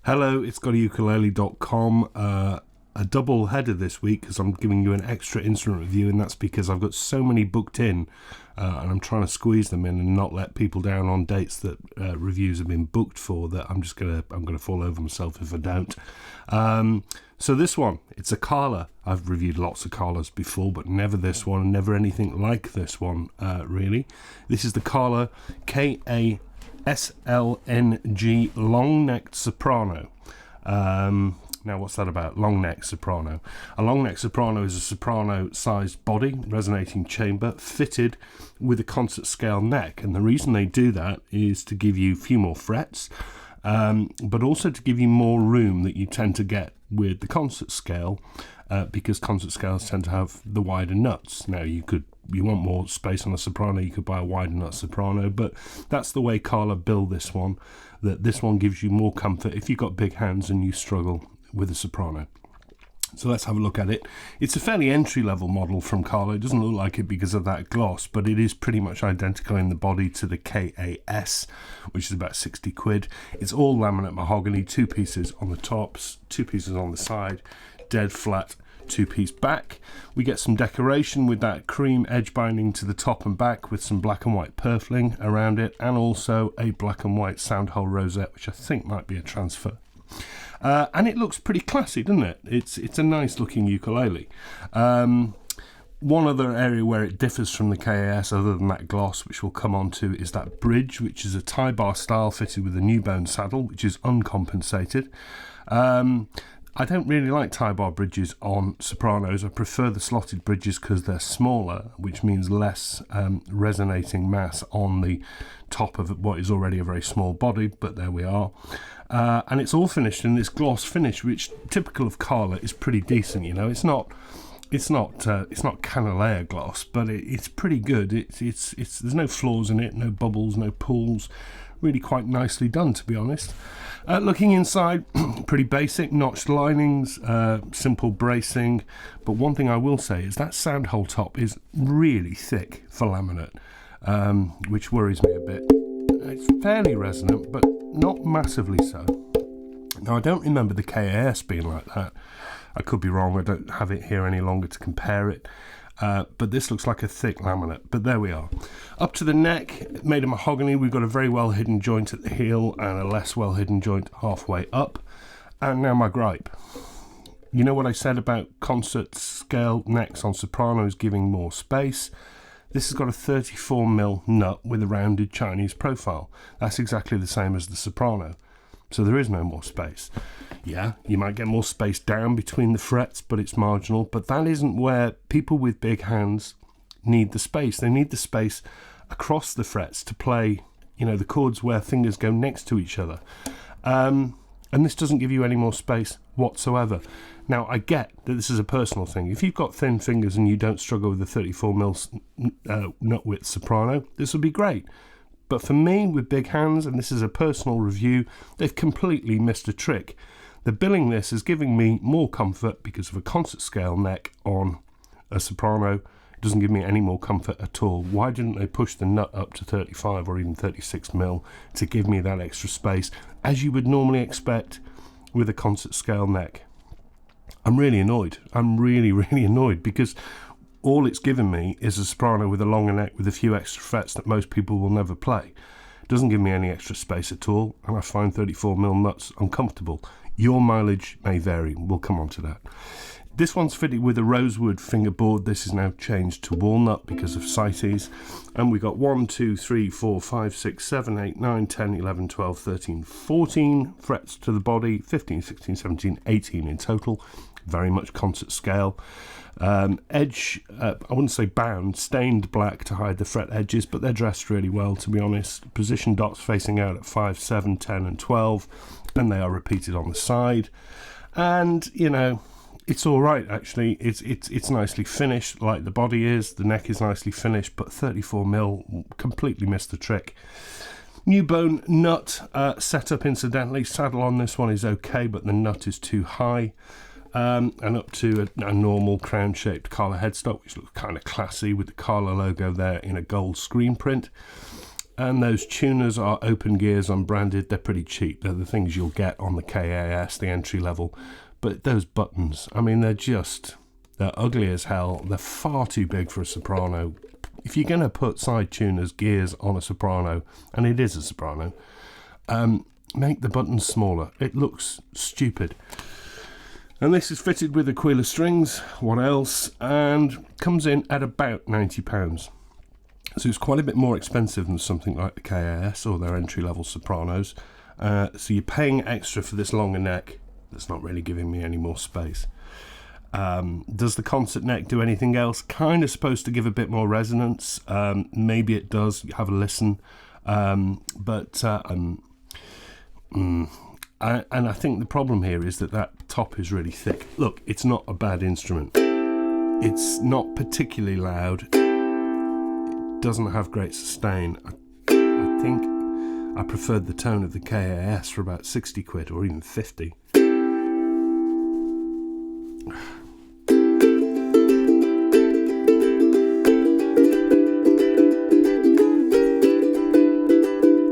Hello, it's GotAUkulele.com. A double header this week because I'm giving you an extra instrument review, and that's because I've got so many booked in and I'm trying to squeeze them in and not let people down on dates that reviews have been booked for, that I'm gonna fall over myself if I don't. So this one, it's a Kala. I've reviewed lots of Kalas before, but never this one, and never anything like this one, really. This is the Kala KA-SLNG long-necked soprano. Now, what's that about? Long-necked soprano. A long-necked soprano is a soprano-sized body, resonating chamber, fitted with a concert scale neck. And the reason they do that is to give you a few more frets, but also to give you more room that you tend to get with the concert scale, because concert scales tend to have the wider nuts. Now, you want more space on a soprano, you could buy a wider nut soprano, but that's the way Kala build this one, that this one gives you more comfort if you've got big hands and you struggle with a soprano. So let's have a look at it. It's a fairly entry-level model from Kala. It doesn't look like it because of that gloss, but it is pretty much identical in the body to the KA-S, which is about 60 quid. It's all laminate mahogany, 2 pieces on the tops, 2 pieces on the side, dead flat 2-piece back. We get some decoration with that cream edge binding to the top and back with some black and white purfling around it, and also a black and white sound hole rosette, which I think might be a transfer. And it looks pretty classy, doesn't it? It's a nice looking ukulele. One other area where it differs from the KAS, other than that gloss, which we'll come on to, is that bridge, which is a tie bar style fitted with a new bone saddle, which is uncompensated. I don't really like tie bar bridges on sopranos. I prefer the slotted bridges because they're smaller, which means less resonating mass on the top of what is already a very small body, but there we are. And it's all finished in this gloss finish, which, typical of Kala, is pretty decent. You know, it's not Canalea gloss, but it's pretty good. It's there's no flaws in it, no bubbles, no pools. Really quite nicely done, to be honest. Looking inside, pretty basic, notched linings, simple bracing. But one thing I will say is that sound hole top is really thick for laminate, which worries me a bit. It's fairly resonant, but not massively so. Now, I don't remember the KAS being like that. I could be wrong. I don't have it here any longer to compare it. But this looks like a thick laminate, but there we are. Up to the neck, made of mahogany, we've got a very well hidden joint at the heel and a less well hidden joint halfway up. And now my gripe. You know what I said about concert scale necks on sopranos giving more space? This has got a 34mm nut with a rounded Chinese profile. That's exactly the same as the soprano. So there is no more space. Yeah, you might get more space down between the frets, but it's marginal. But that isn't where people with big hands need the space. They need the space across the frets to play, you know, the chords where fingers go next to each other. And this doesn't give you any more space whatsoever. Now, I get that this is a personal thing. If you've got thin fingers and you don't struggle with the 34mm nut width soprano, this will be great. But for me, with big hands, and this is a personal review, they've completely missed a trick. The billing this is giving me more comfort because of a concert scale neck on a soprano. It doesn't give me any more comfort at all. Why didn't they push the nut up to 35 or even 36mm to give me that extra space, as you would normally expect with a concert scale neck? I'm really annoyed. I'm really, really annoyed, because all it's given me is a soprano with a longer neck with a few extra frets that most people will never play. It doesn't give me any extra space at all, and I find 34mm nuts uncomfortable. Your mileage may vary. We'll come on to that. This one's fitted with a Rosewood Fingerboard. This is now changed to walnut because of CITES. And we got 1, 2, 3, 4, 5, 6, 7, 8, 9, 10, 11, 12, 13, 14 frets to the body, 15, 16, 17, 18 in total. Very much concert scale. Edge, I wouldn't say bound, stained black to hide the fret edges, but they're dressed really well, to be honest. Position dots facing out at 5, 7, 10 and 12, and they are repeated on the side. And, you know, it's all right, actually. It's nicely finished, like the body is. The neck is nicely finished, but 34mm completely missed the trick. New bone nut setup, incidentally. Saddle on this one is okay, but the nut is too high. And up to a normal crown-shaped Kala headstock, which looks kind of classy with the Kala logo there in a gold screen print. And those tuners are open gears, unbranded. They're pretty cheap. They're the things you'll get on the KAS, the entry level. But those buttons, I mean, they're ugly as hell. They're far too big for a soprano. If you're going to put side tuners, gears on a soprano, and it is a soprano, make the buttons smaller. It looks stupid. And this is fitted with Ukulele strings, what else, and comes in at about £90. So it's quite a bit more expensive than something like the KAS or their entry-level sopranos. So you're paying extra for this longer neck that's not really giving me any more space. Does the concert neck do anything else? Kind of supposed to give a bit more resonance. Maybe it does. Have a listen. And I think the problem here is that top is really thick. Look, it's not a bad instrument. It's not particularly loud. Doesn't have great sustain. I think I preferred the tone of the KAS for about 60 quid or even 50.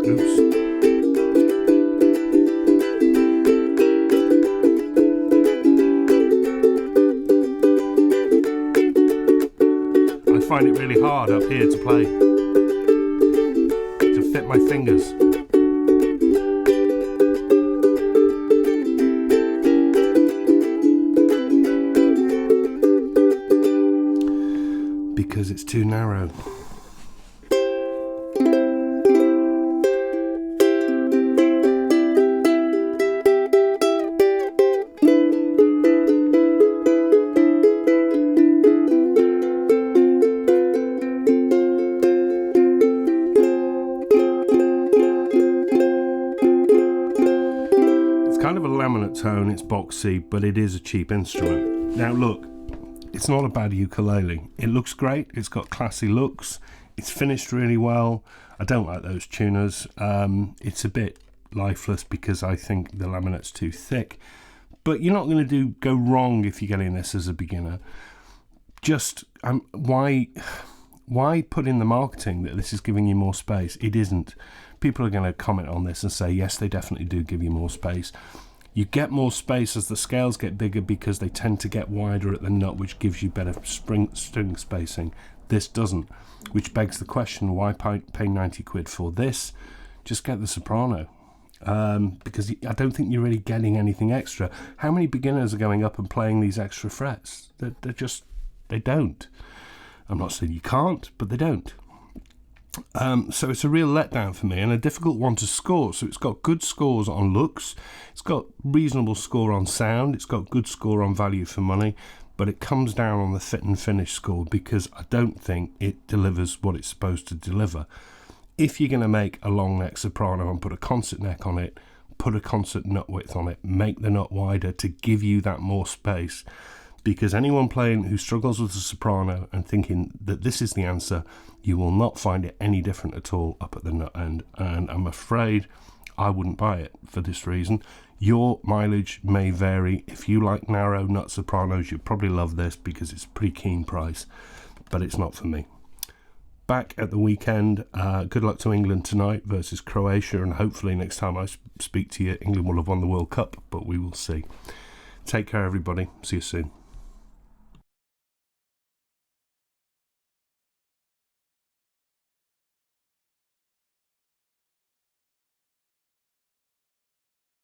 Oops. I find it really hard up here to play, to fit my fingers. Because it's too narrow. Kind of a laminate tone, it's boxy, but it is a cheap instrument. Now look, it's not a bad ukulele. It looks great, it's got classy looks, it's finished really well. I don't like those tuners. It's a bit lifeless because I think the laminate's too thick, but you're not going to go wrong if you're getting this as a beginner. Just why put in the marketing that this is giving you more space? It isn't. People are going to comment on this and say, yes, they definitely do give you more space. You get more space as the scales get bigger because they tend to get wider at the nut, which gives you better string spacing. This doesn't, which begs the question, why pay 90 quid for this? Just get the soprano. Because I don't think you're really getting anything extra. How many beginners are going up and playing these extra frets? They don't. I'm not saying you can't, but they don't. So it's a real letdown for me and a difficult one to score. So it's got good scores on looks, it's got reasonable score on sound, it's got good score on value for money, but it comes down on the fit and finish score because I don't think it delivers what it's supposed to deliver. If you're going to make a long neck soprano and put a concert neck on it, put a concert nut width on it, make the nut wider to give you that more space. Because anyone playing who struggles with a soprano and thinking that this is the answer, you will not find it any different at all up at the nut end. And I'm afraid I wouldn't buy it for this reason. Your mileage may vary. If you like narrow nut sopranos, you'll probably love this because it's a pretty keen price, but it's not for me. Back at the weekend. Good luck to England tonight versus Croatia, and hopefully next time I speak to you, England will have won the World Cup, but we will see. Take care, everybody. See you soon.